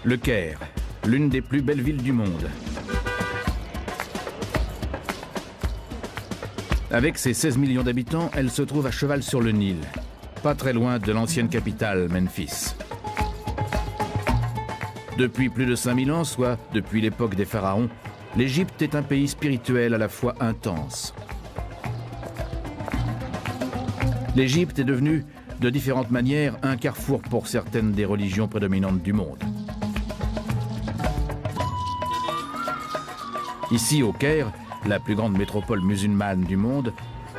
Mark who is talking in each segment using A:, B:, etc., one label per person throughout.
A: Le Caire, l'une des plus belles villes du monde. Avec ses 16 millions d'habitants, elle se trouve à cheval sur le Nil, pas très loin de l'ancienne capitale, Memphis. Depuis plus de 5000 ans, soit depuis l'époque des pharaons, l'Égypte est un pays spirituel à la fois intense. L'Égypte est devenue, de différentes manières, un carrefour pour certaines des religions prédominantes du monde. Ici, au Caire, la plus grande métropole musulmane du monde,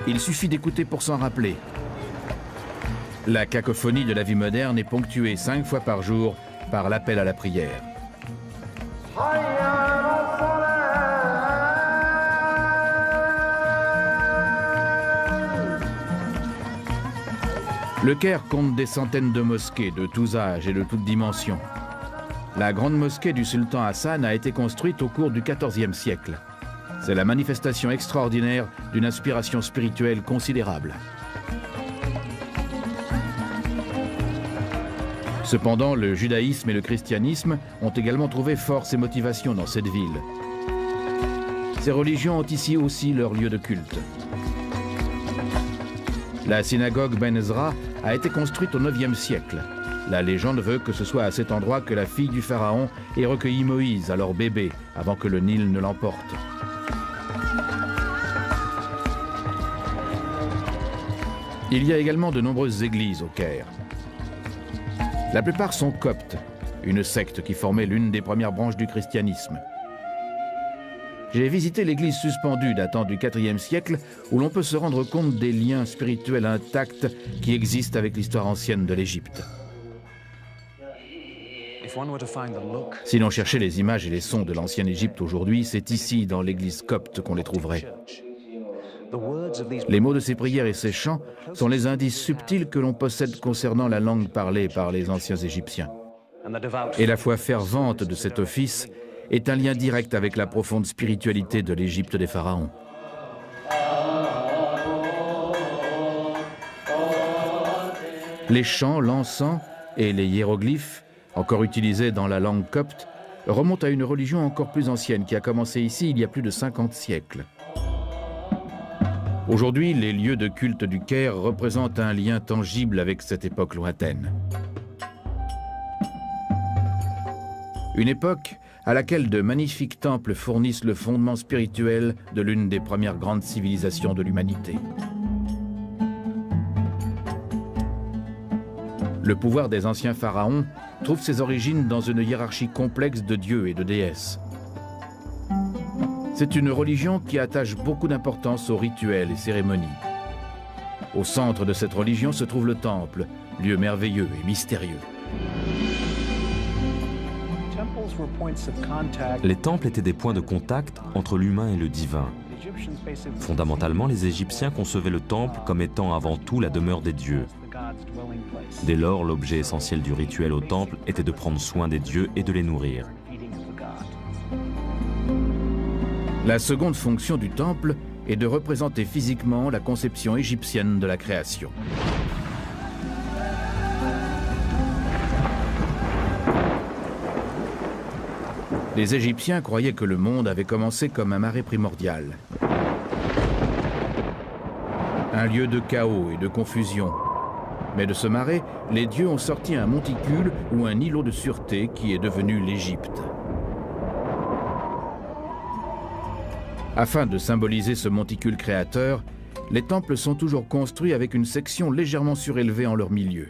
A: il suffit d'écouter pour s'en rappeler. La cacophonie de la vie moderne est ponctuée 5 fois par jour par l'appel à la prière. Le Caire compte des centaines de mosquées de tous âges et de toutes dimensions. La grande mosquée du sultan Hassan a été construite au cours du XIVe siècle. C'est la manifestation extraordinaire d'une inspiration spirituelle considérable. Cependant, le judaïsme et le christianisme ont également trouvé force et motivation dans cette ville. Ces religions ont ici aussi leur lieu de culte. La synagogue Ben Ezra a été construite au IXe siècle. La légende veut que ce soit à cet endroit que la fille du pharaon ait recueilli Moïse, alors bébé, avant que le Nil ne l'emporte. Il y a également de nombreuses églises au Caire. La plupart sont coptes, une secte qui formait l'une des premières branches du christianisme. J'ai visité l'église suspendue datant du IVe siècle où l'on peut se rendre compte des liens spirituels intacts qui existent avec l'histoire ancienne de l'Égypte. Si l'on cherchait les images et les sons de l'ancienne Égypte aujourd'hui, c'est ici, dans l'église copte, qu'on les trouverait. Les mots de ces prières et ces chants sont les indices subtils que l'on possède concernant la langue parlée par les anciens Égyptiens. Et la foi fervente de cet office est un lien direct avec la profonde spiritualité de l'Égypte des pharaons. Les chants, l'encens et les hiéroglyphes, encore utilisés dans la langue copte, remontent à une religion encore plus ancienne qui a commencé ici il y a plus de 50 siècles. Aujourd'hui, les lieux de culte du Caire représentent un lien tangible avec cette époque lointaine. Une époque à laquelle de magnifiques temples fournissent le fondement spirituel de l'une des premières grandes civilisations de l'humanité. Le pouvoir des anciens pharaons trouve ses origines dans une hiérarchie complexe de dieux et de déesses. C'est une religion qui attache beaucoup d'importance aux rituels et cérémonies. Au centre de cette religion se trouve le temple, lieu merveilleux et mystérieux.
B: Les temples étaient des points de contact entre l'humain et le divin. Fondamentalement, les Égyptiens concevaient le temple comme étant avant tout la demeure des dieux. Dès lors, l'objet essentiel du rituel au temple était de prendre soin des dieux et de les nourrir.
A: La seconde fonction du temple est de représenter physiquement la conception égyptienne de la création. Les Égyptiens croyaient que le monde avait commencé comme un marais primordial. Un lieu de chaos et de confusion. Mais de ce marais, les dieux ont sorti un monticule ou un îlot de sûreté qui est devenu l'Égypte. Afin de symboliser ce monticule créateur, les temples sont toujours construits avec une section légèrement surélevée en leur milieu.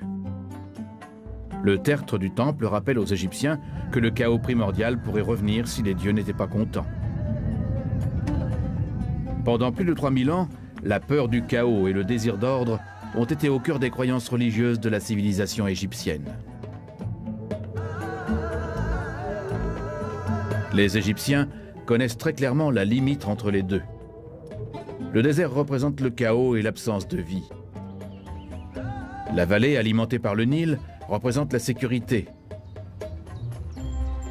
A: Le tertre du temple rappelle aux Égyptiens que le chaos primordial pourrait revenir si les dieux n'étaient pas contents. Pendant plus de 3000 ans, la peur du chaos et le désir d'ordre ont été au cœur des croyances religieuses de la civilisation égyptienne. Les Égyptiens connaissent très clairement la limite entre les deux. Le désert représente le chaos et l'absence de vie. La vallée alimentée par le Nil représente la sécurité.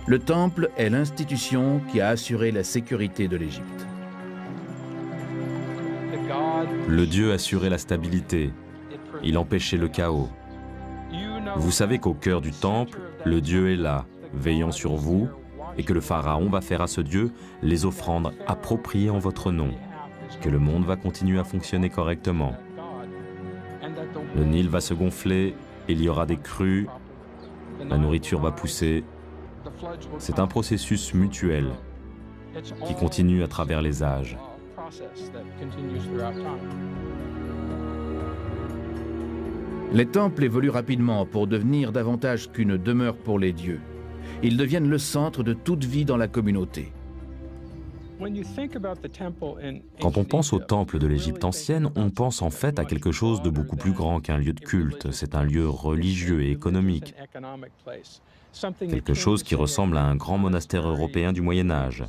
A: Le temple est l'institution qui a assuré la sécurité de l'Égypte.
B: Le Dieu assurait la stabilité. Il empêchait le chaos. Vous savez qu'au cœur du temple, le Dieu est là, veillant sur vous, et que le pharaon va faire à ce Dieu les offrandes appropriées en votre nom, que le monde va continuer à fonctionner correctement. Le Nil va se gonfler, il y aura des crues, la nourriture va pousser. C'est un processus mutuel qui continue à travers les âges.
A: Les temples évoluent rapidement pour devenir davantage qu'une demeure pour les dieux. Ils deviennent le centre de toute vie dans la communauté.
B: Quand on pense au temple de l'Égypte ancienne, on pense en fait à quelque chose de beaucoup plus grand qu'un lieu de culte. C'est un lieu religieux et économique. Quelque chose qui ressemble à un grand monastère européen du Moyen-Âge.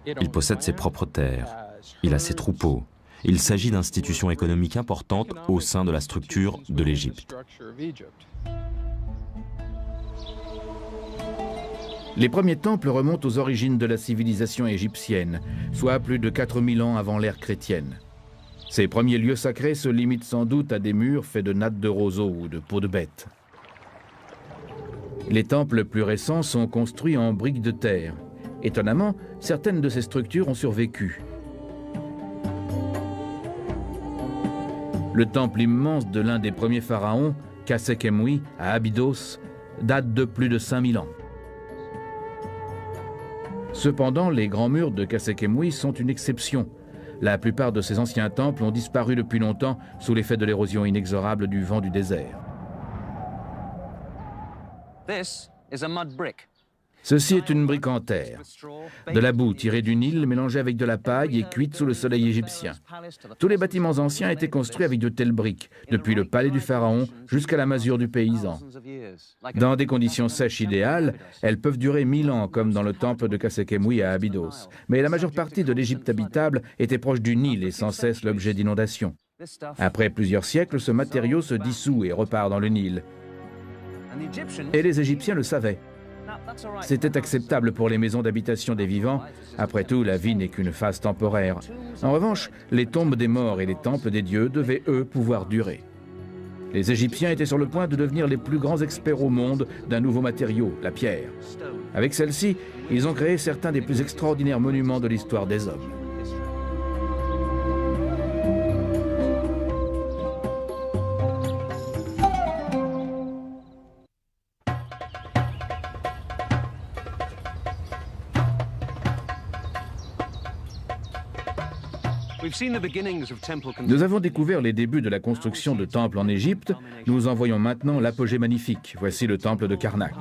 B: Il possède ses propres terres, il a ses troupeaux. Il s'agit d'institutions économiques importantes au sein de la structure de l'Égypte.
A: Les premiers temples remontent aux origines de la civilisation égyptienne, soit plus de 4000 ans avant l'ère chrétienne. Ces premiers lieux sacrés se limitent sans doute à des murs faits de nattes de roseaux ou de peaux de bêtes. Les temples plus récents sont construits en briques de terre. Étonnamment, certaines de ces structures ont survécu. Le temple immense de l'un des premiers pharaons, Khâsekhemoui, à Abydos, date de plus de 5000 ans. Cependant, les grands murs de Khâsekhemoui sont une exception. La plupart de ces anciens temples ont disparu depuis longtemps sous l'effet de l'érosion inexorable du vent du désert. Ceci est une brique en terre, de la boue tirée du Nil mélangée avec de la paille et cuite sous le soleil égyptien. Tous les bâtiments anciens étaient construits avec de telles briques, depuis le palais du pharaon jusqu'à la masure du paysan. Dans des conditions sèches idéales, elles peuvent durer 1000 ans, comme dans le temple de Khâsekhemoui à Abydos. Mais la majeure partie de l'Égypte habitable était proche du Nil et sans cesse l'objet d'inondations. Après plusieurs siècles, ce matériau se dissout et repart dans le Nil. Et les Égyptiens le savaient. C'était acceptable pour les maisons d'habitation des vivants. Après tout, la vie n'est qu'une phase temporaire. En revanche, les tombes des morts et les temples des dieux devaient, eux, pouvoir durer. Les Égyptiens étaient sur le point de devenir les plus grands experts au monde d'un nouveau matériau, la pierre. Avec celle-ci, ils ont créé certains des plus extraordinaires monuments de l'histoire des hommes. Nous avons découvert les débuts de la construction de temples en Égypte. Nous en voyons maintenant l'apogée magnifique. Voici le temple de Karnak.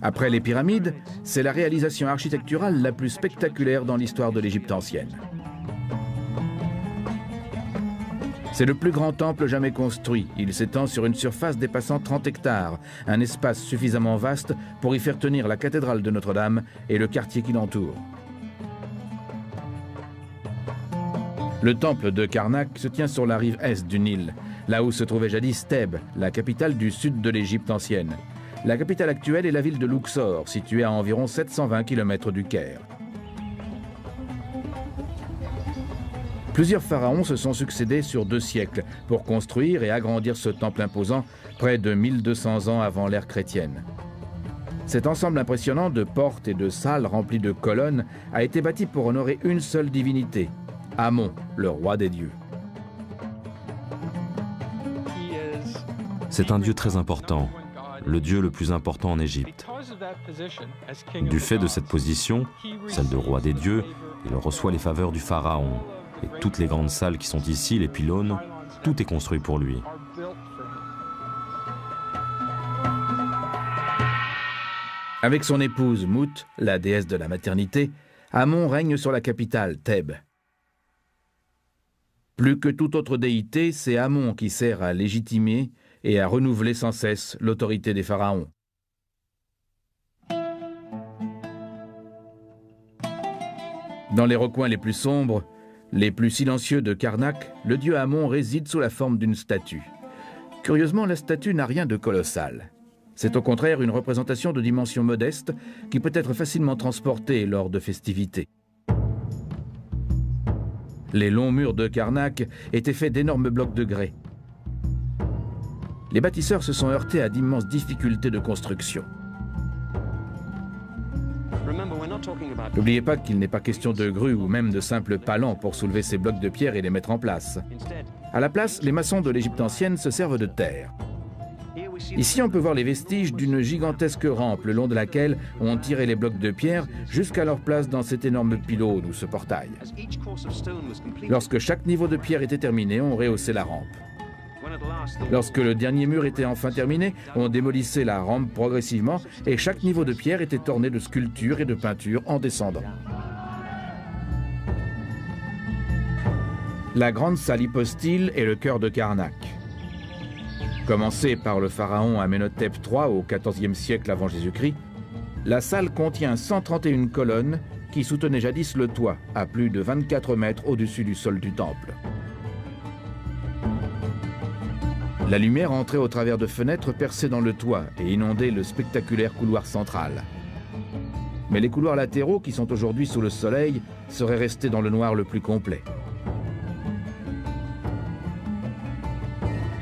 A: Après les pyramides, c'est la réalisation architecturale la plus spectaculaire dans l'histoire de l'Égypte ancienne. C'est le plus grand temple jamais construit. Il s'étend sur une surface dépassant 30 hectares, un espace suffisamment vaste pour y faire tenir la cathédrale de Notre-Dame et le quartier qui l'entoure. Le temple de Karnak se tient sur la rive est du Nil, là où se trouvait jadis Thèbes, la capitale du sud de l'Égypte ancienne. La capitale actuelle est la ville de Luxor, située à environ 720 km du Caire. Plusieurs pharaons se sont succédés sur 2 siècles pour construire et agrandir ce temple imposant près de 1200 ans avant l'ère chrétienne. Cet ensemble impressionnant de portes et de salles remplies de colonnes a été bâti pour honorer une seule divinité, Amon, le roi des dieux.
B: C'est un dieu très important, le dieu le plus important en Égypte. Du fait de cette position, celle de roi des dieux, il reçoit les faveurs du pharaon. Et toutes les grandes salles qui sont ici, les pylônes, tout est construit pour lui.
A: Avec son épouse Mout, la déesse de la maternité, Amon règne sur la capitale, Thèbes. Plus que toute autre déité, c'est Amon qui sert à légitimer et à renouveler sans cesse l'autorité des pharaons. Dans les recoins les plus sombres, les plus silencieux de Karnak, le dieu Amon réside sous la forme d'une statue. Curieusement, la statue n'a rien de colossal. C'est au contraire une représentation de dimension modeste qui peut être facilement transportée lors de festivités. Les longs murs de Karnak étaient faits d'énormes blocs de grès. Les bâtisseurs se sont heurtés à d'immenses difficultés de construction. N'oubliez pas qu'il n'est pas question de grue ou même de simples palans pour soulever ces blocs de pierre et les mettre en place. À la place, les maçons de l'Égypte ancienne se servent de terre. Ici, on peut voir les vestiges d'une gigantesque rampe le long de laquelle on tirait les blocs de pierre jusqu'à leur place dans cet énorme pylône ou ce portail. Lorsque chaque niveau de pierre était terminé, on rehaussait la rampe. Lorsque le dernier mur était enfin terminé, on démolissait la rampe progressivement et chaque niveau de pierre était orné de sculptures et de peintures en descendant. La grande salle hypostyle est le cœur de Karnak. Commencée par le pharaon Amenhotep III au XIVe siècle avant Jésus-Christ, la salle contient 131 colonnes qui soutenaient jadis le toit, à plus de 24 mètres au-dessus du sol du temple. La lumière entrait au travers de fenêtres percées dans le toit et inondait le spectaculaire couloir central. Mais les couloirs latéraux, qui sont aujourd'hui sous le soleil, seraient restés dans le noir le plus complet.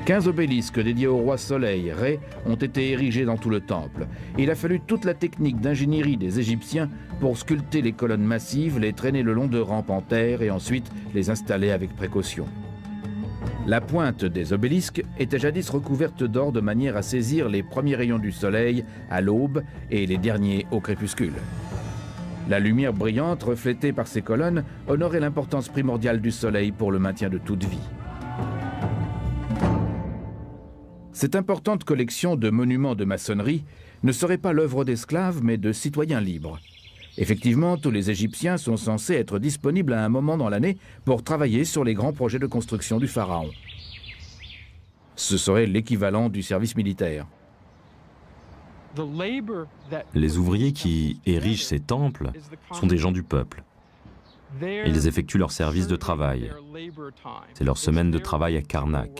A: 15 obélisques dédiés au roi Soleil, Ré, ont été érigés dans tout le temple. Il a fallu toute la technique d'ingénierie des Égyptiens pour sculpter les colonnes massives, les traîner le long de rampes en terre et ensuite les installer avec précaution. La pointe des obélisques était jadis recouverte d'or de manière à saisir les premiers rayons du soleil à l'aube et les derniers au crépuscule. La lumière brillante reflétée par ces colonnes honorait l'importance primordiale du soleil pour le maintien de toute vie. Cette importante collection de monuments de maçonnerie ne serait pas l'œuvre d'esclaves, mais de citoyens libres. Effectivement, tous les Égyptiens sont censés être disponibles à un moment dans l'année pour travailler sur les grands projets de construction du pharaon. Ce serait l'équivalent du service militaire.
B: Les ouvriers qui érigent ces temples sont des gens du peuple. Ils effectuent leur service de travail. C'est leur semaine de travail à Karnak.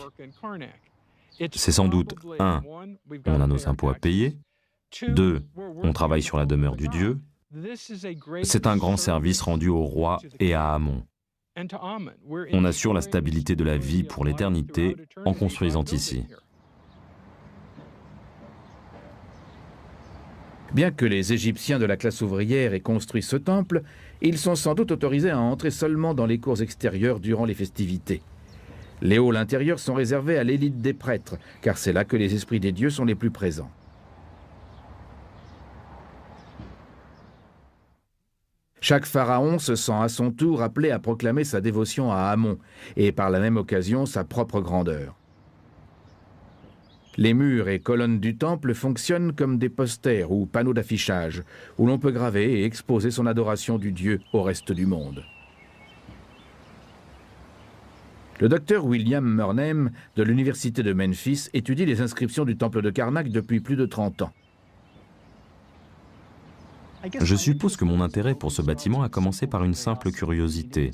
B: C'est sans doute 1. On a nos impôts à payer. 2. On travaille sur la demeure du Dieu. C'est un grand service rendu au roi et à Amon. On assure la stabilité de la vie pour l'éternité en construisant ici.
A: Bien que les Égyptiens de la classe ouvrière aient construit ce temple, ils sont sans doute autorisés à entrer seulement dans les cours extérieures durant les festivités. Les halls intérieurs sont réservés à l'élite des prêtres, car c'est là que les esprits des dieux sont les plus présents. Chaque pharaon se sent à son tour appelé à proclamer sa dévotion à Amon, et par la même occasion sa propre grandeur. Les murs et colonnes du temple fonctionnent comme des posters ou panneaux d'affichage, où l'on peut graver et exposer son adoration du dieu au reste du monde. Le docteur William Murnham de l'université de Memphis étudie les inscriptions du temple de Karnak depuis plus de 30 ans.
B: Je suppose que mon intérêt pour ce bâtiment a commencé par une simple curiosité.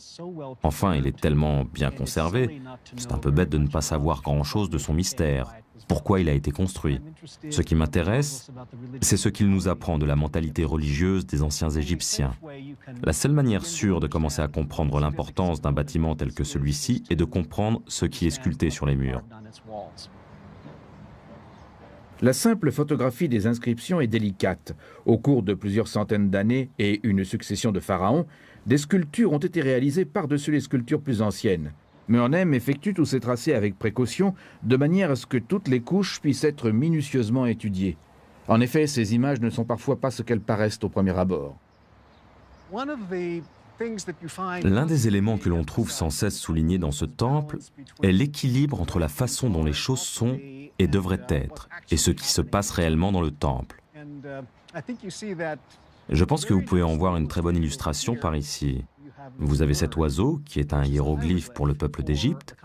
B: Enfin, il est tellement bien conservé, c'est un peu bête de ne pas savoir grand-chose de son mystère. Pourquoi il a été construit? Ce qui m'intéresse, c'est ce qu'il nous apprend de la mentalité religieuse des anciens Égyptiens. La seule manière sûre de commencer à comprendre l'importance d'un bâtiment tel que celui-ci est de comprendre ce qui est sculpté sur les murs.
A: La simple photographie des inscriptions est délicate. Au cours de plusieurs centaines d'années et une succession de pharaons, des sculptures ont été réalisées par-dessus les sculptures plus anciennes. Murnham effectue tous ces tracés avec précaution, de manière à ce que toutes les couches puissent être minutieusement étudiées. En effet, ces images ne sont parfois pas ce qu'elles paraissent au premier abord.
B: L'un des éléments que l'on trouve sans cesse souligné dans ce temple est l'équilibre entre la façon dont les choses sont et devraient être, et ce qui se passe réellement dans le temple. Je pense que vous pouvez en voir une très bonne illustration par ici. Vous avez cet oiseau qui est un hiéroglyphe pour le peuple d'Égypte.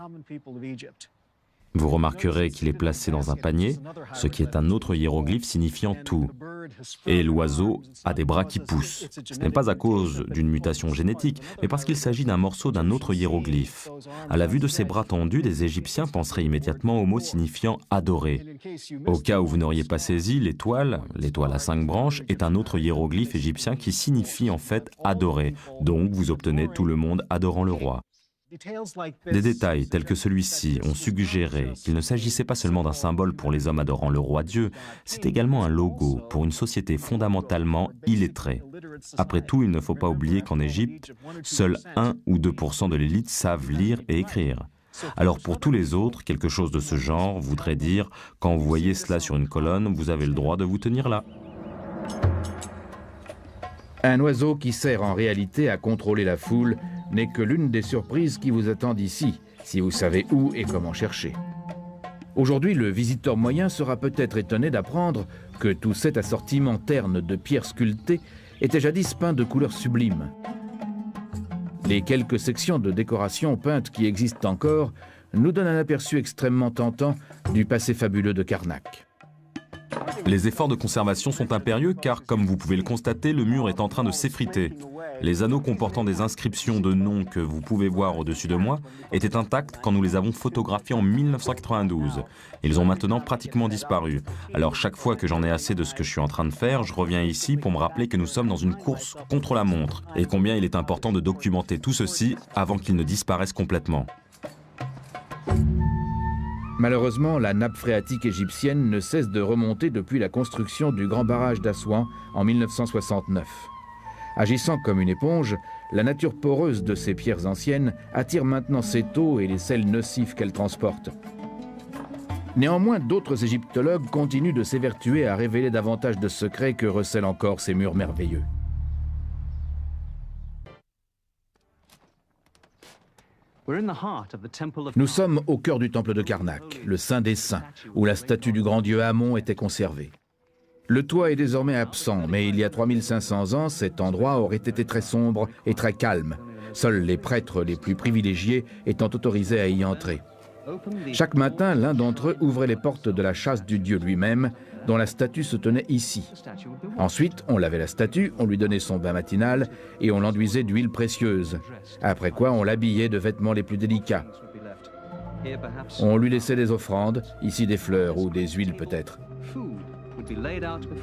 B: Vous remarquerez qu'il est placé dans un panier, ce qui est un autre hiéroglyphe signifiant tout. Et l'oiseau a des bras qui poussent. Ce n'est pas à cause d'une mutation génétique, mais parce qu'il s'agit d'un morceau d'un autre hiéroglyphe. À la vue de ces bras tendus, les Égyptiens penseraient immédiatement au mot signifiant « adorer ». Au cas où vous n'auriez pas saisi, l'étoile à 5 branches, est un autre hiéroglyphe égyptien qui signifie en fait « adorer ». Donc vous obtenez tout le monde adorant le roi. Des détails tels que celui-ci ont suggéré qu'il ne s'agissait pas seulement d'un symbole pour les hommes adorant le roi Dieu, c'est également un logo pour une société fondamentalement illettrée. Après tout, il ne faut pas oublier qu'en Égypte, seuls 1 ou 2% de l'élite savent lire et écrire. Alors pour tous les autres, quelque chose de ce genre voudrait dire, quand vous voyez cela sur une colonne, vous avez le droit de vous tenir là.
A: Un oiseau qui sert en réalité à contrôler la foule n'est que l'une des surprises qui vous attendent ici, si vous savez où et comment chercher. Aujourd'hui, le visiteur moyen sera peut-être étonné d'apprendre que tout cet assortiment terne de pierres sculptées était jadis peint de couleurs sublimes. Les quelques sections de décoration peintes qui existent encore nous donnent un aperçu extrêmement tentant du passé fabuleux de Karnak.
B: Les efforts de conservation sont impérieux car, comme vous pouvez le constater, le mur est en train de s'effriter. Les anneaux comportant des inscriptions de noms que vous pouvez voir au-dessus de moi étaient intacts quand nous les avons photographiés en 1992. Ils ont maintenant pratiquement disparu. Alors chaque fois que j'en ai assez de ce que je suis en train de faire, je reviens ici pour me rappeler que nous sommes dans une course contre la montre et combien il est important de documenter tout ceci avant qu'il ne disparaisse complètement.
A: Malheureusement, la nappe phréatique égyptienne ne cesse de remonter depuis la construction du grand barrage d'Assouan en 1969. Agissant comme une éponge, la nature poreuse de ces pierres anciennes attire maintenant cette eau et les sels nocifs qu'elle transporte. Néanmoins, d'autres égyptologues continuent de s'évertuer à révéler davantage de secrets que recèlent encore ces murs merveilleux. Nous sommes au cœur du temple de Karnak, le Saint des Saints, où la statue du grand dieu Amon était conservée. Le toit est désormais absent, mais il y a 3500 ans, cet endroit aurait été très sombre et très calme, seuls les prêtres les plus privilégiés étant autorisés à y entrer. Chaque matin, l'un d'entre eux ouvrait les portes de la châsse du dieu lui-même, dont la statue se tenait ici. Ensuite, on lavait la statue, on lui donnait son bain matinal et on l'enduisait d'huile précieuse. Après quoi, on l'habillait de vêtements les plus délicats. On lui laissait des offrandes, ici des fleurs ou des huiles peut-être.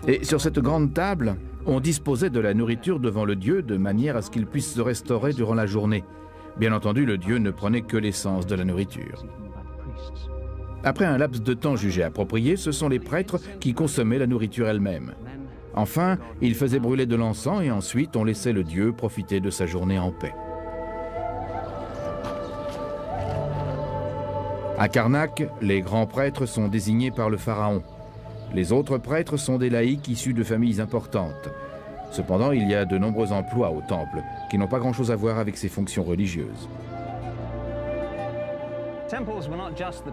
A: Et sur cette grande table, on disposait de la nourriture devant le dieu de manière à ce qu'il puisse se restaurer durant la journée. Bien entendu, le dieu ne prenait que l'essence de la nourriture. Après un laps de temps jugé approprié, ce sont les prêtres qui consommaient la nourriture elle-même. Enfin, ils faisaient brûler de l'encens et ensuite on laissait le dieu profiter de sa journée en paix. À Karnak, les grands prêtres sont désignés par le pharaon. Les autres prêtres sont des laïcs issus de familles importantes. Cependant, il y a de nombreux emplois au temple qui n'ont pas grand-chose à voir avec ses fonctions religieuses.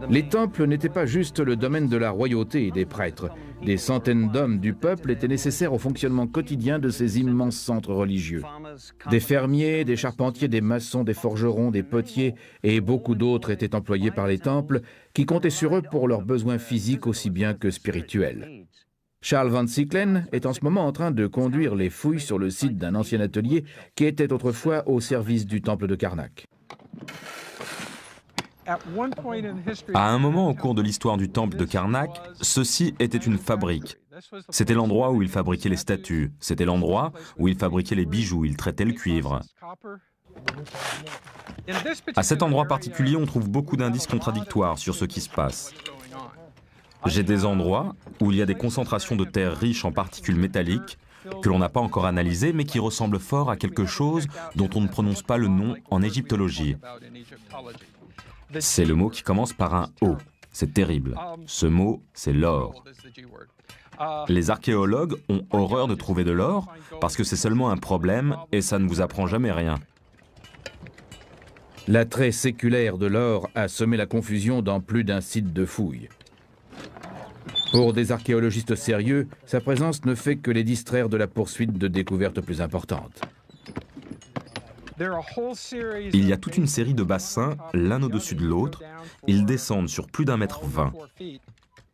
A: Les temples n'étaient pas juste le domaine de la royauté et des prêtres. Des centaines d'hommes du peuple étaient nécessaires au fonctionnement quotidien de ces immenses centres religieux. Des fermiers, des charpentiers, des maçons, des forgerons, des potiers et beaucoup d'autres étaient employés par les temples qui comptaient sur eux pour leurs besoins physiques aussi bien que spirituels. Charles Van Sicklen est en ce moment en train de conduire les fouilles sur le site d'un ancien atelier qui était autrefois au service du temple de Karnak.
B: À un moment au cours de l'histoire du temple de Karnak, ceci était une fabrique. C'était l'endroit où ils fabriquaient les statues, c'était l'endroit où ils fabriquaient les bijoux, ils traitaient le cuivre. À cet endroit particulier, on trouve beaucoup d'indices contradictoires sur ce qui se passe. J'ai des endroits où il y a des concentrations de terre riches en particules métalliques que l'on n'a pas encore analysées, mais qui ressemblent fort à quelque chose dont on ne prononce pas le nom en égyptologie. C'est le mot qui commence par un O. C'est terrible. Ce mot, c'est l'or. Les archéologues ont horreur de trouver de l'or parce que c'est seulement un problème et ça ne vous apprend jamais rien.
A: L'attrait séculaire de l'or a semé la confusion dans plus d'un site de fouilles. Pour des archéologistes sérieux, sa présence ne fait que les distraire de la poursuite de découvertes plus importantes.
B: Il y a toute une série de bassins, l'un au-dessus de l'autre. Ils descendent sur plus d'1,20 m.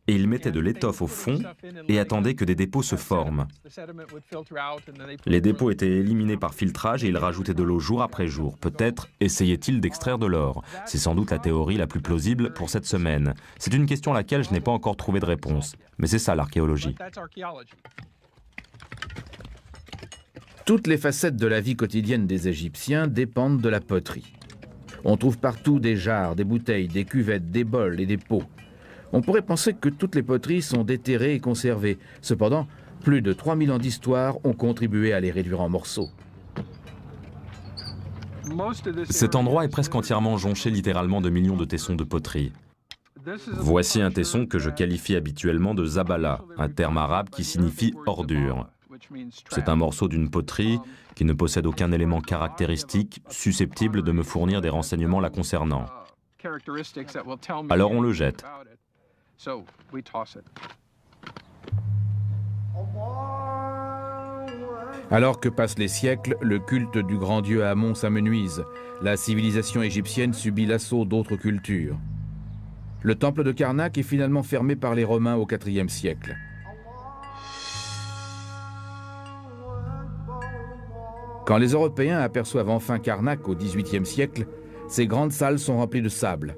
B: Et ils mettaient de l'étoffe au fond et attendaient que des dépôts se forment. Les dépôts étaient éliminés par filtrage et ils rajoutaient de l'eau jour après jour. Peut-être essayaient-ils d'extraire de l'or. C'est sans doute la théorie la plus plausible pour cette semaine. C'est une question à laquelle je n'ai pas encore trouvé de réponse. Mais c'est ça l'archéologie. Toutes les facettes de la vie quotidienne des Égyptiens dépendent de la poterie.
A: On trouve partout des jarres, des bouteilles, des cuvettes, des bols et des pots. On pourrait penser que toutes les poteries sont déterrées et conservées. Cependant, plus de 3000 ans d'histoire ont contribué à les réduire en morceaux.
B: Cet endroit est presque entièrement jonché littéralement de millions de tessons de poterie. Voici un tesson que je qualifie habituellement de zabala, un terme arabe qui signifie ordure. C'est un morceau d'une poterie qui ne possède aucun élément caractéristique susceptible de me fournir des renseignements la concernant. Alors on le jette.
A: Alors que passent les siècles, le culte du grand dieu Amon s'amenuise. La civilisation égyptienne subit l'assaut d'autres cultures. Le temple de Karnak est finalement fermé par les Romains au IVe siècle. Quand les Européens aperçoivent enfin Karnak au XVIIIe siècle, ces grandes salles sont remplies de sable.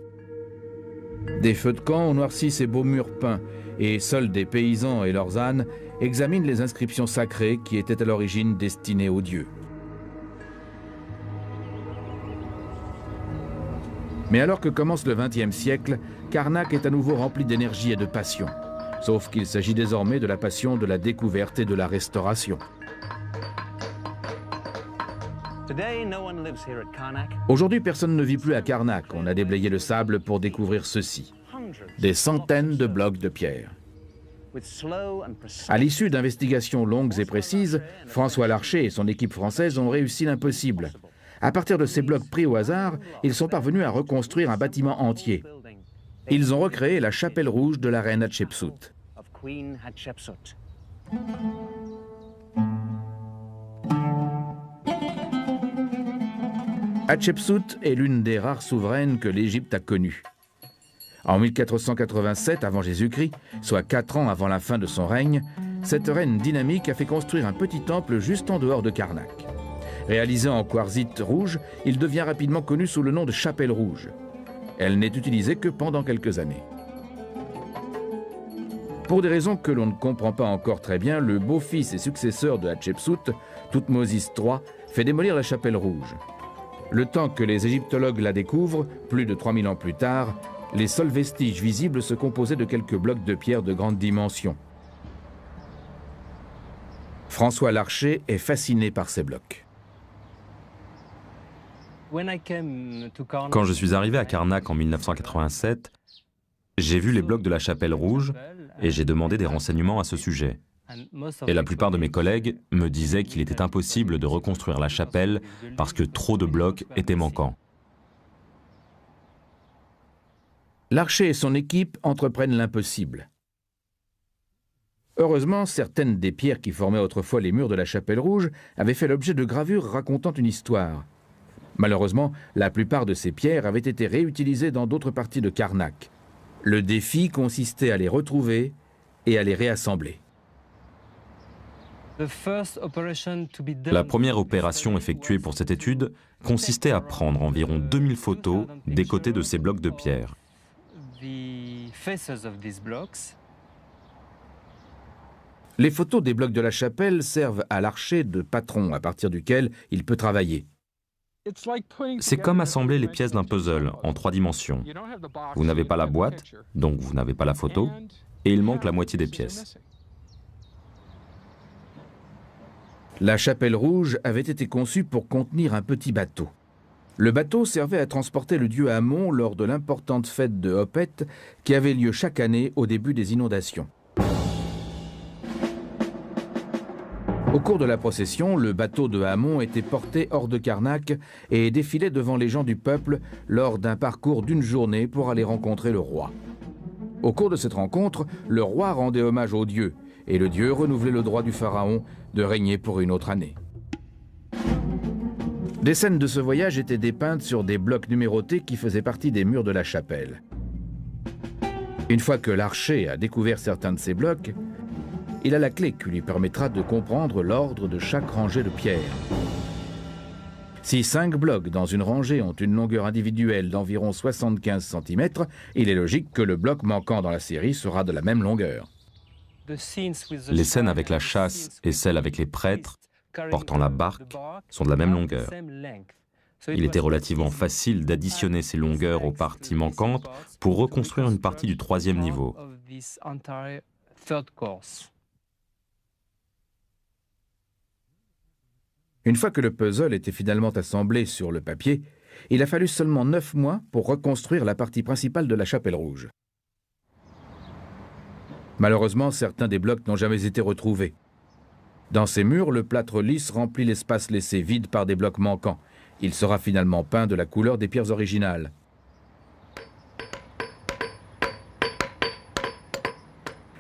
A: Des feux de camp ont noirci ces beaux murs peints, et seuls des paysans et leurs ânes examinent les inscriptions sacrées qui étaient à l'origine destinées aux dieux. Mais alors que commence le XXe siècle, Karnak est à nouveau rempli d'énergie et de passion. Sauf qu'il s'agit désormais de la passion de la découverte et de la restauration. Aujourd'hui, personne ne vit plus à Karnak. On a déblayé le sable pour découvrir ceci. Des centaines de blocs de pierre. À l'issue d'investigations longues et précises, François Larcher et son équipe française ont réussi l'impossible. À partir de ces blocs pris au hasard, ils sont parvenus à reconstruire un bâtiment entier. Ils ont recréé la chapelle rouge de la reine Hatshepsut. Hatshepsut est l'une des rares souveraines que l'Égypte a connues. En 1487 avant Jésus-Christ, soit 4 ans avant la fin de son règne, cette reine dynamique a fait construire un petit temple juste en dehors de Karnak. Réalisé en quartzite rouge, il devient rapidement connu sous le nom de chapelle rouge. Elle n'est utilisée que pendant quelques années. Pour des raisons que l'on ne comprend pas encore très bien, le beau-fils et successeur de Hatshepsut, Thoutmôsis III, fait démolir la chapelle rouge. Le temps que les égyptologues la découvrent, plus de 3000 ans plus tard, les seuls vestiges visibles se composaient de quelques blocs de pierre de grande dimension. François Larcher est fasciné par ces blocs.
B: Quand je suis arrivé à Karnak en 1987, j'ai vu les blocs de la chapelle rouge et j'ai demandé des renseignements à ce sujet. Et la plupart de mes collègues me disaient qu'il était impossible de reconstruire la chapelle parce que trop de blocs étaient manquants.
A: Larcher et son équipe entreprennent l'impossible. Heureusement, certaines des pierres qui formaient autrefois les murs de la chapelle rouge avaient fait l'objet de gravures racontant une histoire. Malheureusement, la plupart de ces pierres avaient été réutilisées dans d'autres parties de Karnak. Le défi consistait à les retrouver et à les réassembler.
B: La première opération effectuée pour cette étude consistait à prendre environ 2000 photos des côtés de ces blocs de pierre.
A: Les photos des blocs de la chapelle servent à Larcher de patron à partir duquel il peut travailler.
B: C'est comme assembler les pièces d'un puzzle en 3 dimensions. Vous n'avez pas la boîte, donc vous n'avez pas la photo, et il manque la moitié des pièces.
A: La chapelle rouge avait été conçue pour contenir un petit bateau. Le bateau servait à transporter le dieu Amon lors de l'importante fête de Hopet qui avait lieu chaque année au début des inondations. Au cours de la procession, le bateau de Amon était porté hors de Karnak et défilait devant les gens du peuple lors d'un parcours d'une journée pour aller rencontrer le roi. Au cours de cette rencontre, le roi rendait hommage au dieu et le dieu renouvelait le droit du pharaon de régner pour une autre année. Des scènes de ce voyage étaient dépeintes sur des blocs numérotés qui faisaient partie des murs de la chapelle. Une fois que Larcher a découvert certains de ces blocs, il a la clé qui lui permettra de comprendre l'ordre de chaque rangée de pierres. Si 5 blocs dans une rangée ont une longueur individuelle d'environ 75 cm, il est logique que le bloc manquant dans la série sera de la même longueur.
B: Les scènes avec la chasse et celles avec les prêtres portant la barque sont de la même longueur. Il était relativement facile d'additionner ces longueurs aux parties manquantes pour reconstruire une partie du troisième niveau.
A: Une fois que le puzzle était finalement assemblé sur le papier, il a fallu seulement 9 mois pour reconstruire la partie principale de la chapelle rouge. Malheureusement, certains des blocs n'ont jamais été retrouvés. Dans ces murs, le plâtre lisse remplit l'espace laissé vide par des blocs manquants. Il sera finalement peint de la couleur des pierres originales.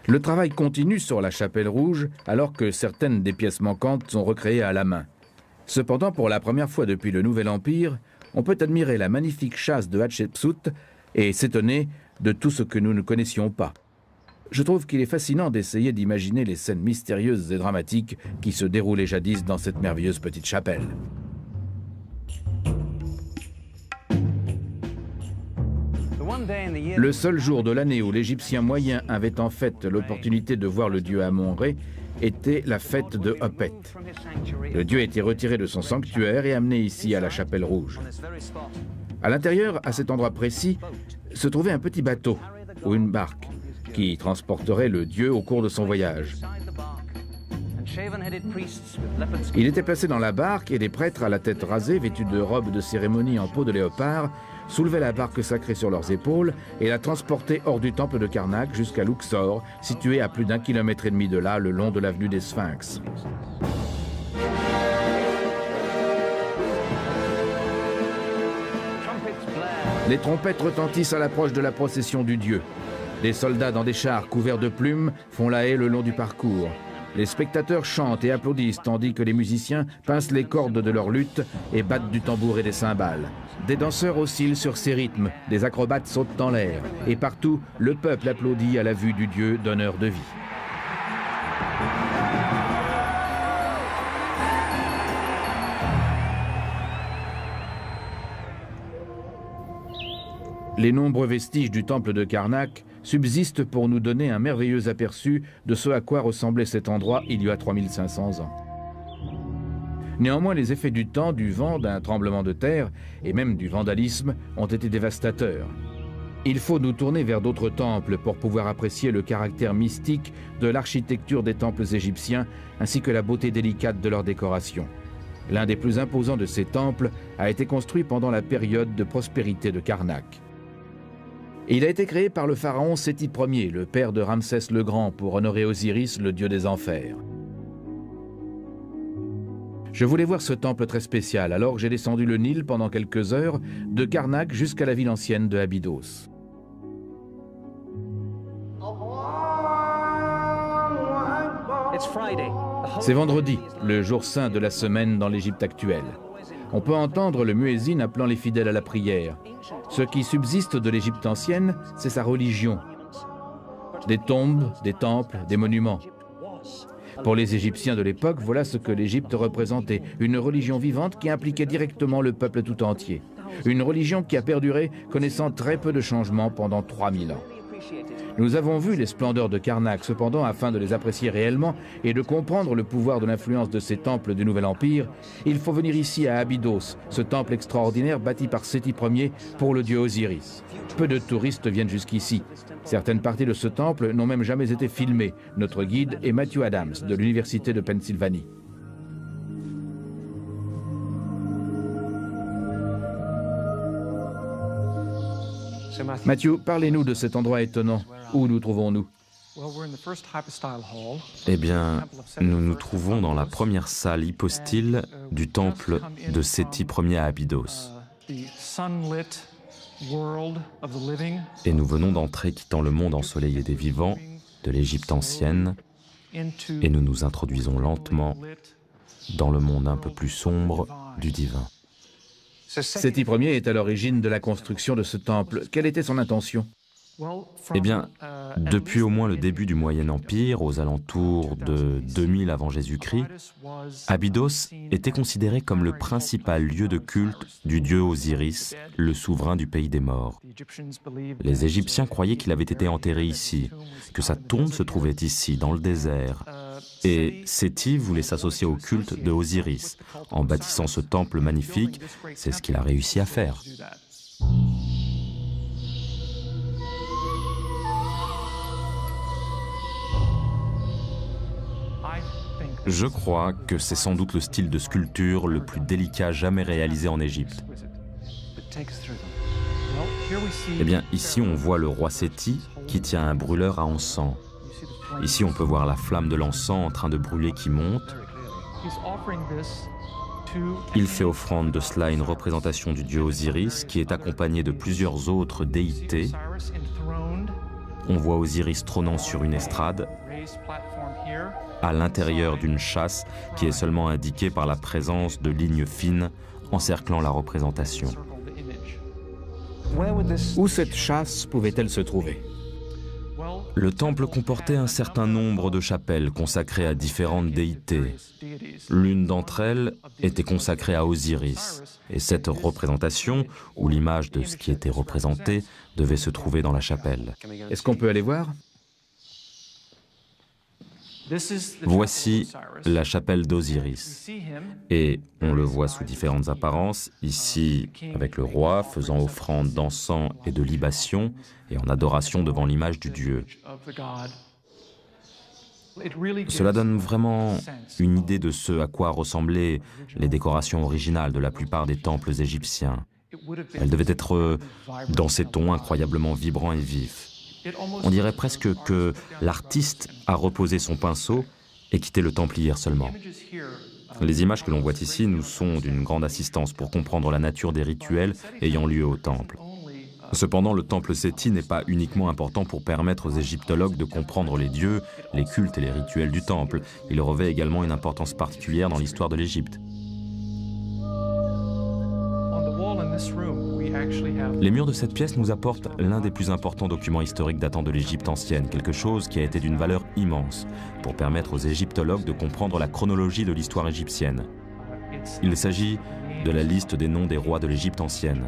A: Le travail continue sur la chapelle rouge alors que certaines des pièces manquantes sont recréées à la main. Cependant, pour la première fois depuis le Nouvel Empire, on peut admirer la magnifique châsse de Hatshepsut et s'étonner de tout ce que nous ne connaissions pas. Je trouve qu'il est fascinant d'essayer d'imaginer les scènes mystérieuses et dramatiques qui se déroulaient jadis dans cette merveilleuse petite chapelle. Le seul jour de l'année où l'Égyptien moyen avait en fait l'opportunité de voir le dieu Amon-Ré était la fête de Hopet. Le dieu était retiré de son sanctuaire et amené ici à la chapelle rouge. À l'intérieur, à cet endroit précis, se trouvait un petit bateau ou une barque qui transporterait le dieu au cours de son voyage. Il était placé dans la barque et des prêtres à la tête rasée, vêtus de robes de cérémonie en peau de léopard, soulevaient la barque sacrée sur leurs épaules et la transportaient hors du temple de Karnak jusqu'à Luxor, situé à plus d'1,5 km de là, le long de l'avenue des Sphinx. Les trompettes retentissent à l'approche de la procession du dieu. Des soldats dans des chars couverts de plumes font la haie le long du parcours. Les spectateurs chantent et applaudissent tandis que les musiciens pincent les cordes de leur luth et battent du tambour et des cymbales. Des danseurs oscillent sur ces rythmes, des acrobates sautent dans l'air. Et partout, le peuple applaudit à la vue du dieu donneur de vie. Les nombreux vestiges du temple de Karnak subsistent pour nous donner un merveilleux aperçu de ce à quoi ressemblait cet endroit il y a 3500 ans. Néanmoins, les effets du temps, du vent, d'un tremblement de terre et même du vandalisme ont été dévastateurs. Il faut nous tourner vers d'autres temples pour pouvoir apprécier le caractère mystique de l'architecture des temples égyptiens ainsi que la beauté délicate de leur décoration. L'un des plus imposants de ces temples a été construit pendant la période de prospérité de Karnak. Il a été créé par le pharaon Séti Ier, le père de Ramsès le Grand, pour honorer Osiris, le dieu des enfers. Je voulais voir ce temple très spécial, alors j'ai descendu le Nil pendant quelques heures, de Karnak jusqu'à la ville ancienne de Abydos. C'est vendredi, le jour saint de la semaine dans l'Égypte actuelle. On peut entendre le muezzin appelant les fidèles à la prière. Ce qui subsiste de l'Égypte ancienne, c'est sa religion. Des tombes, des temples, des monuments. Pour les Égyptiens de l'époque, voilà ce que l'Égypte représentait, une religion vivante qui impliquait directement le peuple tout entier. Une religion qui a perduré, connaissant très peu de changements pendant 3000 ans. Nous avons vu les splendeurs de Karnak, cependant, afin de les apprécier réellement et de comprendre le pouvoir de l'influence de ces temples du Nouvel Empire, il faut venir ici à Abydos, ce temple extraordinaire bâti par Séti Ier pour le dieu Osiris. Peu de touristes viennent jusqu'ici. Certaines parties de ce temple n'ont même jamais été filmées. Notre guide est Matthew Adams, de l'Université de Pennsylvanie. Matthew, parlez-nous de cet endroit étonnant. Où nous trouvons-nous?
B: Eh bien, nous nous trouvons dans la première salle hypostyle du temple de Séti Ier à Abydos. Et nous venons d'entrer, quittant le monde ensoleillé des vivants, de l'Égypte ancienne, et nous nous introduisons lentement dans le monde un peu plus sombre du divin.
A: Séti Ier est à l'origine de la construction de ce temple. Quelle était son intention?
B: Eh bien, depuis au moins le début du Moyen Empire, aux alentours de 2000 avant Jésus-Christ, Abydos était considéré comme le principal lieu de culte du dieu Osiris, le souverain du pays des morts. Les Égyptiens croyaient qu'il avait été enterré ici, que sa tombe se trouvait ici, dans le désert, Et Séti voulait s'associer au culte de Osiris. En bâtissant ce temple magnifique, c'est ce qu'il a réussi à faire. Je crois que c'est sans doute le style de sculpture le plus délicat jamais réalisé en Égypte. Eh bien, ici on voit le roi Séti qui tient un brûleur à encens. Ici on peut voir la flamme de l'encens en train de brûler qui monte. Il fait offrande de cela une représentation du dieu Osiris qui est accompagné de plusieurs autres déités. On voit Osiris trônant sur une estrade à l'intérieur d'une châsse qui est seulement indiquée par la présence de lignes fines encerclant la représentation.
A: Où cette châsse pouvait-elle se trouver?
B: Le temple comportait un certain nombre de chapelles consacrées à différentes déités. L'une d'entre elles était consacrée à Osiris, et cette représentation, ou l'image de ce qui était représenté, devait se trouver dans la chapelle.
A: Est-ce qu'on peut aller voir?
B: Voici la chapelle d'Osiris, et on le voit sous différentes apparences, ici avec le roi faisant offrande d'encens et de libations, et en adoration devant l'image du dieu. Cela donne vraiment une idée de ce à quoi ressemblaient les décorations originales de la plupart des temples égyptiens. Elles devaient être dans ces tons incroyablement vibrants et vifs. On dirait presque que l'artiste a reposé son pinceau et quitté le temple hier seulement. Les images que l'on voit ici nous sont d'une grande assistance pour comprendre la nature des rituels ayant lieu au temple. Cependant, le temple Séti n'est pas uniquement important pour permettre aux égyptologues de comprendre les dieux, les cultes et les rituels du temple. Il revêt également une importance particulière dans l'histoire de l'Égypte. Les murs de cette pièce nous apportent l'un des plus importants documents historiques datant de l'Égypte ancienne, quelque chose qui a été d'une valeur immense pour permettre aux égyptologues de comprendre la chronologie de l'histoire égyptienne. Il s'agit de la liste des noms des rois de l'Égypte ancienne.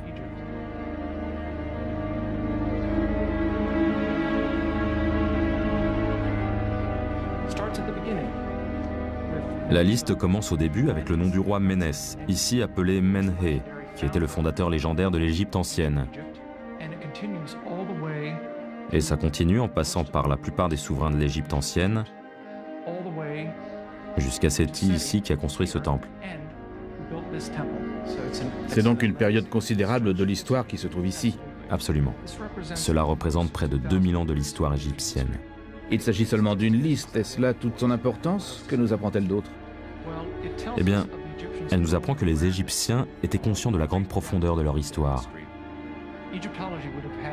B: La liste commence au début avec le nom du roi Ménès, ici appelé Ménhé, qui était le fondateur légendaire de l'Égypte ancienne. Et ça continue en passant par la plupart des souverains de l'Égypte ancienne, jusqu'à Séti ici qui a construit ce temple.
A: C'est donc une période considérable de l'histoire qui se trouve ici.
B: Absolument. Cela représente près de 2000 ans de l'histoire égyptienne.
A: Il s'agit seulement d'une liste. Est-ce là toute son importance? Que nous apprend-elle d'autre?
B: Eh bien, elle nous apprend que les Égyptiens étaient conscients de la grande profondeur de leur histoire.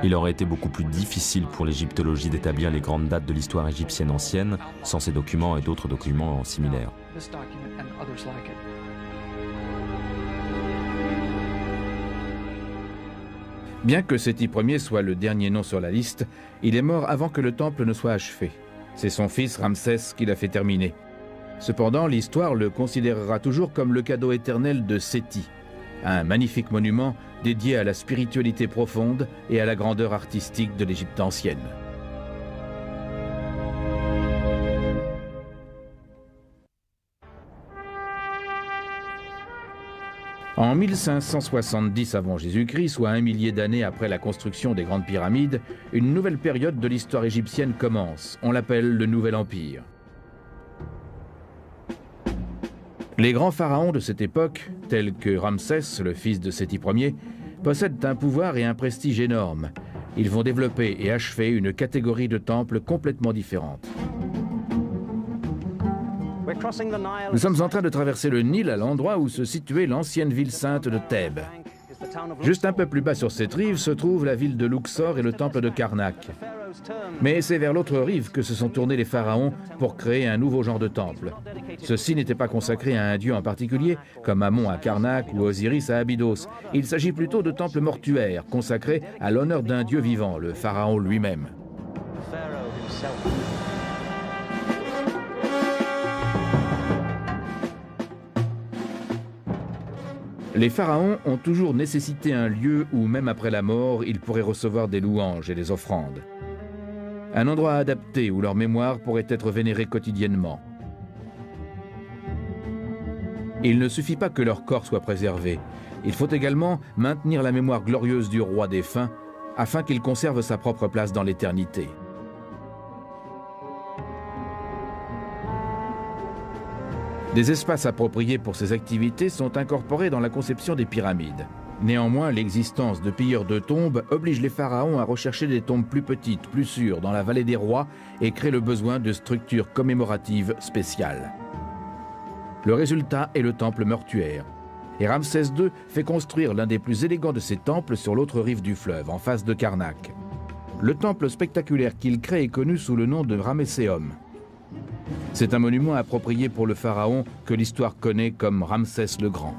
B: Il aurait été beaucoup plus difficile pour l'égyptologie d'établir les grandes dates de l'histoire égyptienne ancienne sans ces documents et d'autres documents similaires.
A: Bien que Séti Ier soit le dernier nom sur la liste, il est mort avant que le temple ne soit achevé. C'est son fils Ramsès qui l'a fait terminer. Cependant, l'histoire le considérera toujours comme le cadeau éternel de Séti, un magnifique monument dédié à la spiritualité profonde et à la grandeur artistique de l'Égypte ancienne. En 1570 avant Jésus-Christ, soit un millier d'années après la construction des grandes pyramides, une nouvelle période de l'histoire égyptienne commence. On l'appelle le Nouvel Empire. Les grands pharaons de cette époque, tels que Ramsès, le fils de Séti Ier, possèdent un pouvoir et un prestige énormes. Ils vont développer et achever une catégorie de temples complètement différente. Nous sommes en train de traverser le Nil à l'endroit où se situait l'ancienne ville sainte de Thèbes. Juste un peu plus bas sur cette rive se trouve la ville de Luxor et le temple de Karnak. Mais c'est vers l'autre rive que se sont tournés les pharaons pour créer un nouveau genre de temple. Ceux-ci n'étaient pas consacrés à un dieu en particulier, comme Amon à Karnak ou Osiris à Abydos. Il s'agit plutôt de temples mortuaires, consacrés à l'honneur d'un dieu vivant, le pharaon lui-même. Les pharaons ont toujours nécessité un lieu où, même après la mort, ils pourraient recevoir des louanges et des offrandes. Un endroit adapté où leur mémoire pourrait être vénérée quotidiennement. Il ne suffit pas que leur corps soit préservé. Il faut également maintenir la mémoire glorieuse du roi défunt afin qu'il conserve sa propre place dans l'éternité. Des espaces appropriés pour ces activités sont incorporés dans la conception des pyramides. Néanmoins, l'existence de pilleurs de tombes oblige les pharaons à rechercher des tombes plus petites, plus sûres, dans la vallée des rois et crée le besoin de structures commémoratives spéciales. Le résultat est le temple mortuaire. Et Ramsès II fait construire l'un des plus élégants de ces temples sur l'autre rive du fleuve, en face de Karnak. Le temple spectaculaire qu'il crée est connu sous le nom de Ramesséum. C'est un monument approprié pour le pharaon que l'histoire connaît comme Ramsès le Grand.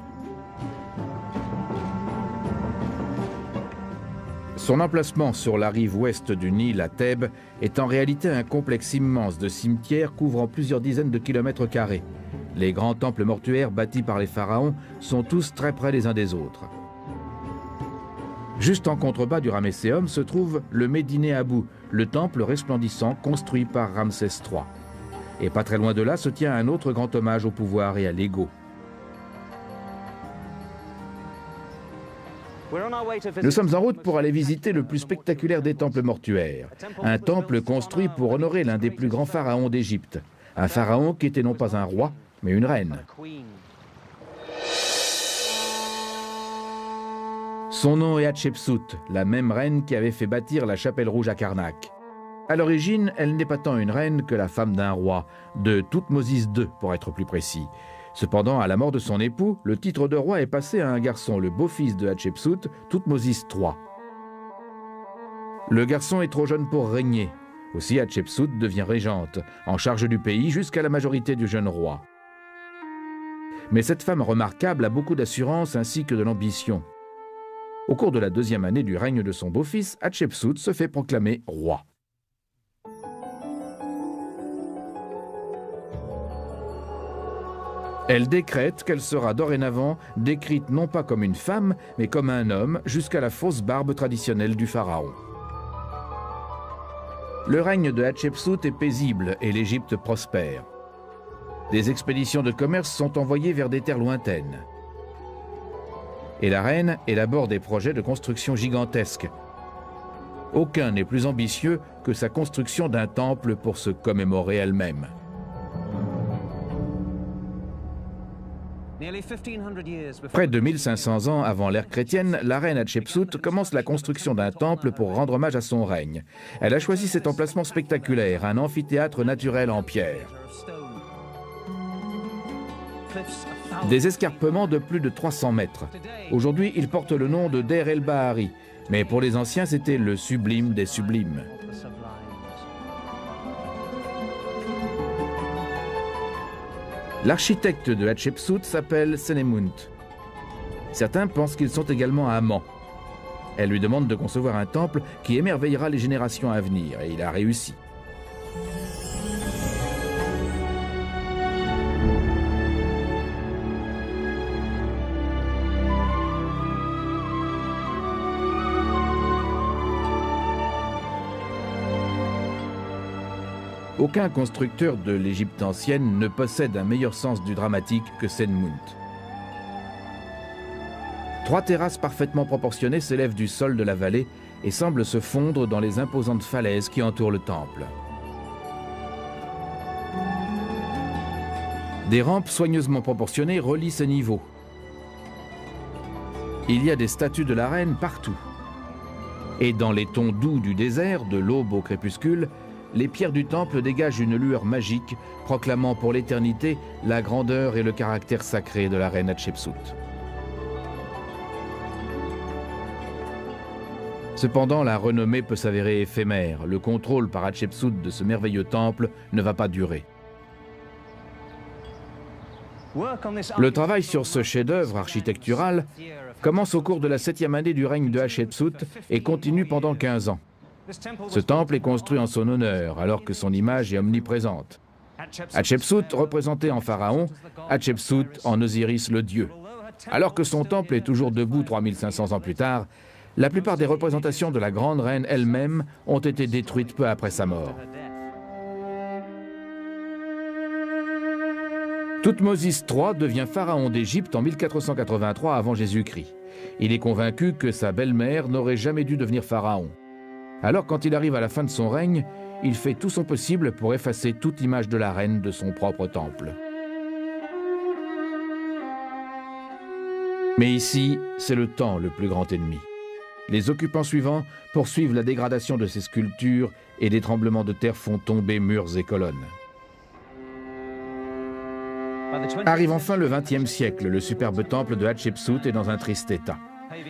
A: Son emplacement sur la rive ouest du Nil à Thèbes est en réalité un complexe immense de cimetières couvrant plusieurs dizaines de kilomètres carrés. Les grands temples mortuaires bâtis par les pharaons sont tous très près les uns des autres. Juste en contrebas du Ramesséum se trouve le Médiné Abou, le temple resplendissant construit par Ramsès III. Et pas très loin de là se tient un autre grand hommage au pouvoir et à l'ego. Nous sommes en route pour aller visiter le plus spectaculaire des temples mortuaires, un temple construit pour honorer l'un des plus grands pharaons d'Égypte, un pharaon qui était non pas un roi, mais une reine. Son nom est Hatshepsut, la même reine qui avait fait bâtir la chapelle rouge à Karnak. À l'origine, elle n'est pas tant une reine que la femme d'un roi, de Thoutmôsis II pour être plus précis. Cependant, à la mort de son époux, le titre de roi est passé à un garçon, le beau-fils de Hatshepsut, Thoutmôsis III. Le garçon est trop jeune pour régner. Aussi, Hatshepsut devient régente, en charge du pays jusqu'à la majorité du jeune roi. Mais cette femme remarquable a beaucoup d'assurance ainsi que de l'ambition. Au cours de la deuxième année du règne de son beau-fils, Hatshepsut se fait proclamer roi. Elle décrète qu'elle sera dorénavant décrite non pas comme une femme, mais comme un homme, jusqu'à la fausse barbe traditionnelle du pharaon. Le règne de Hatshepsut est paisible et l'Égypte prospère. Des expéditions de commerce sont envoyées vers des terres lointaines. Et la reine élabore des projets de construction gigantesques. Aucun n'est plus ambitieux que sa construction d'un temple pour se commémorer elle-même. Près de 1500 ans avant l'ère chrétienne, la reine Hatshepsut commence la construction d'un temple pour rendre hommage à son règne. Elle a choisi cet emplacement spectaculaire, un amphithéâtre naturel en pierre. Des escarpements de plus de 300 mètres. Aujourd'hui, il porte le nom de Der el-Bahari, mais pour les anciens, c'était le sublime des sublimes. L'architecte de Hatshepsut s'appelle Senemunt. Certains pensent qu'ils sont également amants. Elle lui demande de concevoir un temple qui émerveillera les générations à venir, et il a réussi. Aucun constructeur de l'Égypte ancienne ne possède un meilleur sens du dramatique que Senemunt. 3 terrasses parfaitement proportionnées s'élèvent du sol de la vallée et semblent se fondre dans les imposantes falaises qui entourent le temple. Des rampes soigneusement proportionnées relient ces niveaux. Il y a des statues de la reine partout. Et dans les tons doux du désert, de l'aube au crépuscule, les pierres du temple dégagent une lueur magique, proclamant pour l'éternité la grandeur et le caractère sacré de la reine Hatshepsut. Cependant, la renommée peut s'avérer éphémère. Le contrôle par Hatshepsut de ce merveilleux temple ne va pas durer. Le travail sur ce chef-d'œuvre architectural commence au cours de la 7e année du règne de Hatshepsut et continue pendant 15 ans. Ce temple est construit en son honneur, alors que son image est omniprésente. Hatshepsut représenté en pharaon, Hatshepsut en Osiris le dieu. Alors que son temple est toujours debout 3500 ans plus tard, la plupart des représentations de la grande reine elle-même ont été détruites peu après sa mort. Thoutmôsis III devient pharaon d'Égypte en 1483 avant Jésus-Christ. Il est convaincu que sa belle-mère n'aurait jamais dû devenir pharaon. Alors, quand il arrive à la fin de son règne, il fait tout son possible pour effacer toute image de la reine de son propre temple. Mais ici, c'est le temps le plus grand ennemi. Les occupants suivants poursuivent la dégradation de ces sculptures et des tremblements de terre font tomber murs et colonnes. Arrive enfin le XXe siècle, le superbe temple de Hatshepsut est dans un triste état.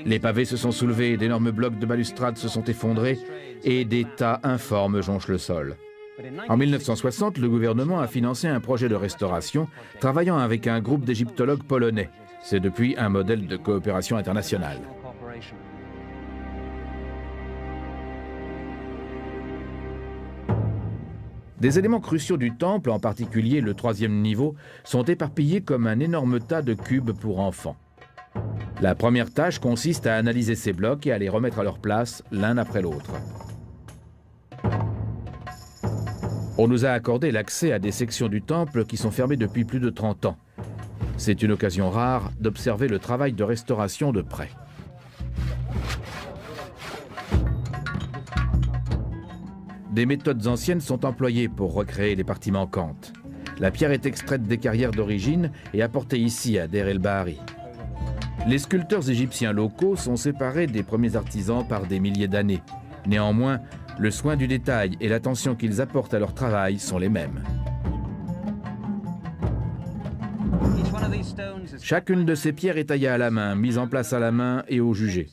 A: Les pavés se sont soulevés, d'énormes blocs de balustrades se sont effondrés et des tas informes jonchent le sol. En 1960, le gouvernement a financé un projet de restauration, travaillant avec un groupe d'égyptologues polonais. C'est depuis un modèle de coopération internationale. Des éléments cruciaux du temple, en particulier le troisième niveau, sont éparpillés comme un énorme tas de cubes pour enfants. La première tâche consiste à analyser ces blocs et à les remettre à leur place l'un après l'autre. On nous a accordé l'accès à des sections du temple qui sont fermées depuis plus de 30 ans. C'est une occasion rare d'observer le travail de restauration de près. Des méthodes anciennes sont employées pour recréer les parties manquantes. La pierre est extraite des carrières d'origine et apportée ici à Deir el-Bahari. Les sculpteurs égyptiens locaux sont séparés des premiers artisans par des milliers d'années. Néanmoins, le soin du détail et l'attention qu'ils apportent à leur travail sont les mêmes. Chacune de ces pierres est taillée à la main, mise en place à la main et au jugé.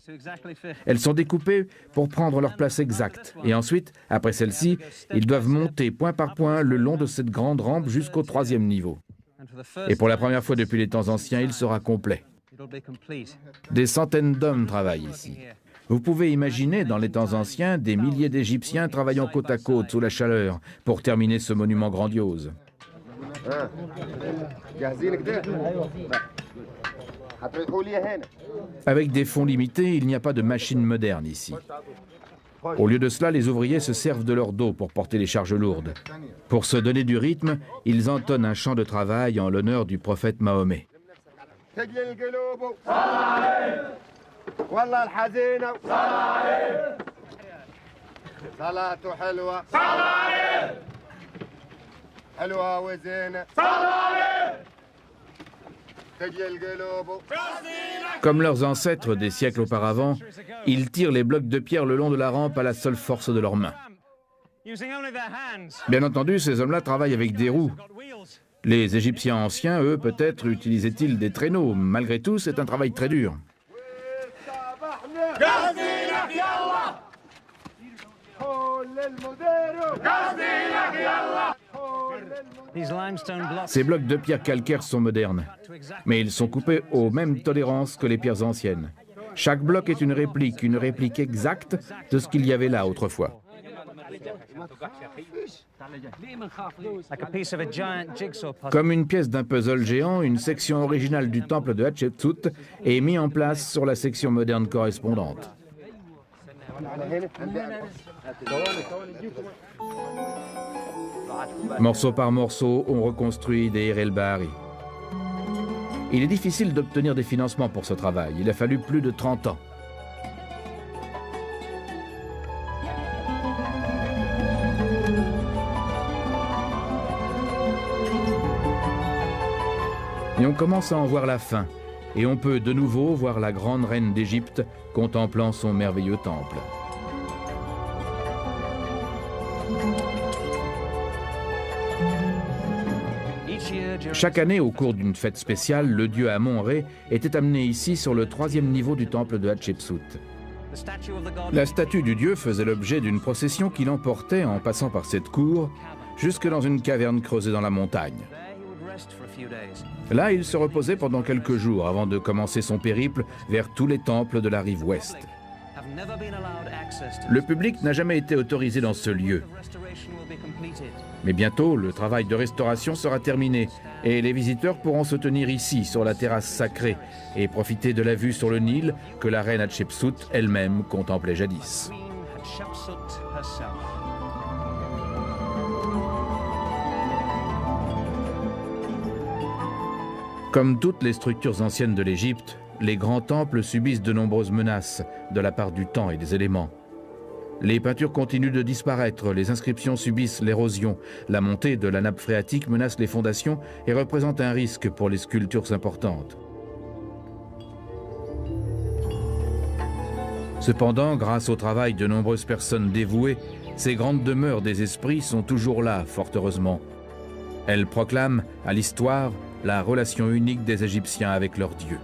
A: Elles sont découpées pour prendre leur place exacte. Et ensuite, après celle-ci, ils doivent monter point par point le long de cette grande rampe jusqu'au troisième niveau. Et pour la première fois depuis les temps anciens, il sera complet. Des centaines d'hommes travaillent ici. Vous pouvez imaginer, dans les temps anciens, des milliers d'Égyptiens travaillant côte à côte sous la chaleur pour terminer ce monument grandiose. Avec des fonds limités, il n'y a pas de machine moderne ici. Au lieu de cela, les ouvriers se servent de leur dos pour porter les charges lourdes. Pour se donner du rythme, ils entonnent un chant de travail en l'honneur du prophète Mahomet. Comme leurs ancêtres des siècles auparavant, ils tirent les blocs de pierre le long de la rampe à la seule force de leurs mains. Bien entendu, ces hommes-là travaillent avec des roues. Les Égyptiens anciens, eux, peut-être utilisaient-ils des traîneaux. Malgré tout, c'est un travail très dur. Ces blocs de pierre calcaire sont modernes, mais ils sont coupés aux mêmes tolérances que les pierres anciennes. Chaque bloc est une réplique exacte de ce qu'il y avait là autrefois. Comme une pièce d'un puzzle géant, une section originale du temple de Hatshepsut est mise en place sur la section moderne correspondante. Morceau par morceau, on reconstruit Deir el-Bahari. Il est difficile d'obtenir des financements pour ce travail. Il a fallu plus de 30 ans. Et on commence à en voir la fin. Et on peut de nouveau voir la grande reine d'Égypte contemplant son merveilleux temple. Chaque année, au cours d'une fête spéciale, le dieu Amon-Ré était amené ici sur le troisième niveau du temple de Hatshepsut. La statue du dieu faisait l'objet d'une procession qui l'emportait en passant par cette cour jusque dans une caverne creusée dans la montagne. Là, il se reposait pendant quelques jours avant de commencer son périple vers tous les temples de la rive ouest. Le public n'a jamais été autorisé dans ce lieu. Mais bientôt, le travail de restauration sera terminé et les visiteurs pourront se tenir ici, sur la terrasse sacrée, et profiter de la vue sur le Nil que la reine Hatshepsut elle-même contemplait jadis. Comme toutes les structures anciennes de l'Égypte, les grands temples subissent de nombreuses menaces de la part du temps et des éléments. Les peintures continuent de disparaître, les inscriptions subissent l'érosion, la montée de la nappe phréatique menace les fondations et représente un risque pour les sculptures importantes. Cependant, grâce au travail de nombreuses personnes dévouées, ces grandes demeures des esprits sont toujours là, fort heureusement. Elles proclament à l'histoire la relation unique des Égyptiens avec leur Dieu.